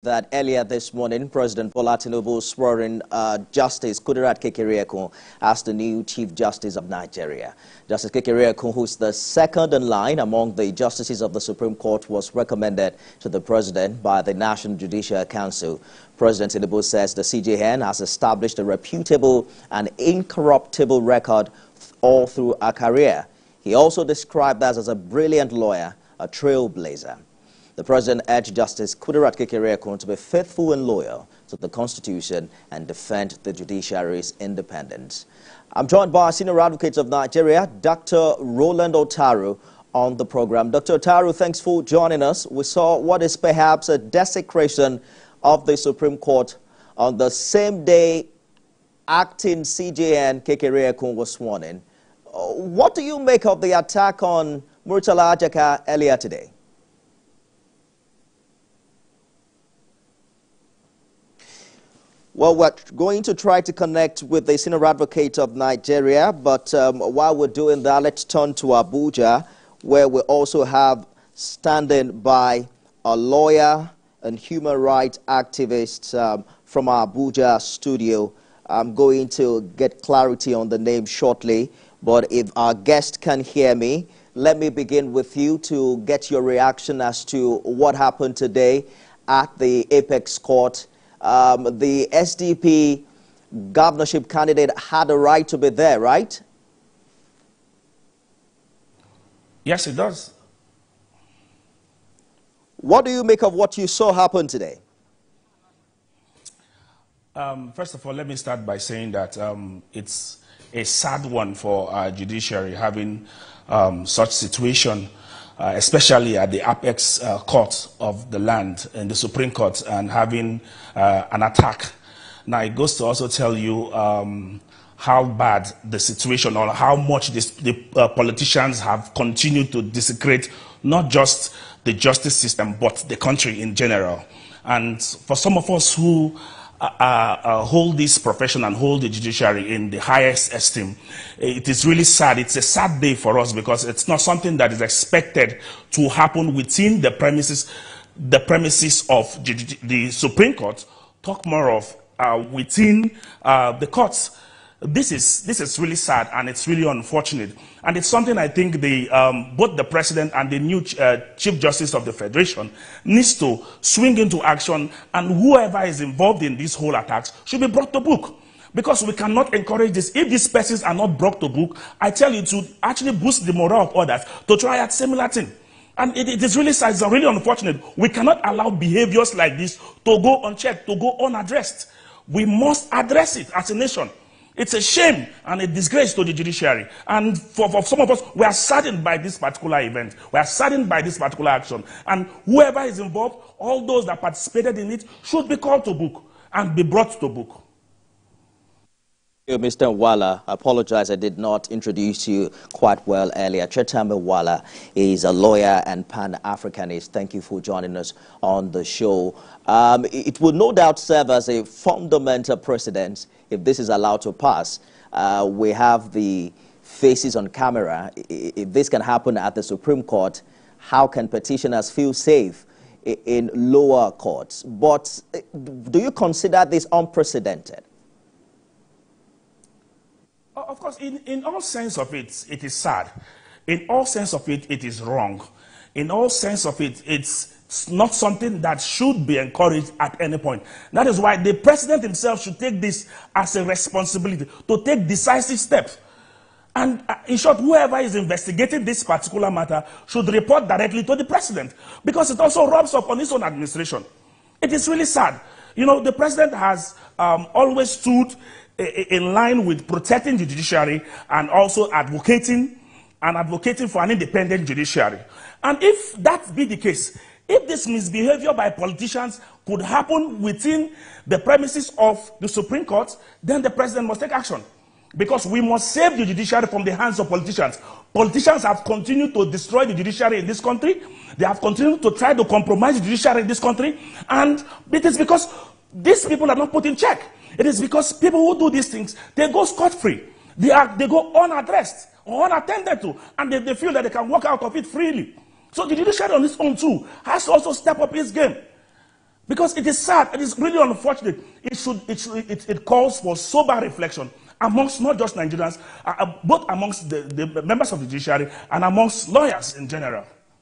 That earlier this morning, President Bola Tinubu swore in Justice Kudirat Kekereekun as the new Chief Justice of Nigeria. Justice Kekereekun, who is the second in line among the justices of the Supreme Court, was recommended to the President by the National Judicial Council. President Tinubu says the CJN has established a reputable and incorruptible record all through her career. He also described us as a brilliant lawyer, a trailblazer. The President urged Justice Kudirat Kekereekun to be faithful and loyal to the Constitution and defend the judiciary's independence. I'm joined by Senior Advocate of Nigeria, Dr. Roland Otaru, on the program. Dr. Otaru, thanks for joining us. We saw what is perhaps a desecration of the Supreme Court on the same day acting CJN Kekereekun was sworn in. What do you make of the attack on Murtala Ajaka earlier today? Well, we're going to try to connect with the Senior Advocate of Nigeria, but while we're doing that, let's turn to Abuja, where we also have standing by a lawyer and human rights activist from our Abuja studio. I'm going to get clarity on the name shortly, but if our guest can hear me, let me begin with you to get your reaction as to what happened today at the Apex Court. The SDP governorship candidate had a right to be there, right? Yes, it does. What do you make of what you saw happen today? First of all, let me start by saying that it's a sad one for our judiciary having such situation, especially at the apex court of the land in the Supreme Court, and having an attack. Now, it goes to also tell you how bad the situation, or how much the politicians have continued to desecrate not just the justice system, but the country in general. And for some of us who hold this profession and hold the judiciary in the highest esteem, it is really sad. It's a sad day for us because it's not something that is expected to happen within the premises of the Supreme Court. Talk more of within the courts. This is really sad, and it's really unfortunate, and it's something I think both the President and the new Chief Justice of the Federation needs to swing into action, and whoever is involved in these whole attacks should be brought to book, because we cannot encourage this. If these persons are not brought to book, I tell you, to actually boost the morale of others to try a similar thing. And it is really sad, it's really unfortunate. We cannot allow behaviors like this to go unchecked, to go unaddressed. We must address it as a nation. It's a shame and a disgrace to the judiciary. And for some of us, we are saddened by this particular event. We are saddened by this particular action. And whoever is involved, all those that participated in it, should be called to book and be brought to book. Mr. Nwala, I apologize, I did not introduce you quite well earlier. Chetam Nwala is a lawyer and Pan-Africanist. Thank you for joining us on the show. It will no doubt serve as a fundamental precedent if this is allowed to pass. We have the faces on camera. If this can happen at the Supreme Court, how can petitioners feel safe in lower courts? But do you consider this unprecedented? Of course, in all sense of it, it is sad. In all sense of it, it is wrong. In all sense of it, it's not something that should be encouraged at any point. That is why the President himself should take this as a responsibility to take decisive steps. And in short, whoever is investigating this particular matter should report directly to the President, because it also rubs up on his own administration. It is really sad. You know, the President has always stood in line with protecting the judiciary and also advocating for an independent judiciary. And if that be the case, if this misbehavior by politicians could happen within the premises of the Supreme Court, then the President must take action, because we must save the judiciary from the hands of politicians. Politicians have continued to destroy the judiciary in this country. They have continued to try to compromise the judiciary in this country, and it is because these people are not put in check. It is because people who do these things, they go scot-free. They go unaddressed or unattended to, and they feel that they can walk out of it freely. So the judiciary on its own too has to also step up its game. Because it is sad, it is really unfortunate. It calls for sober reflection amongst not just Nigerians, both amongst the members of the judiciary and amongst lawyers in general.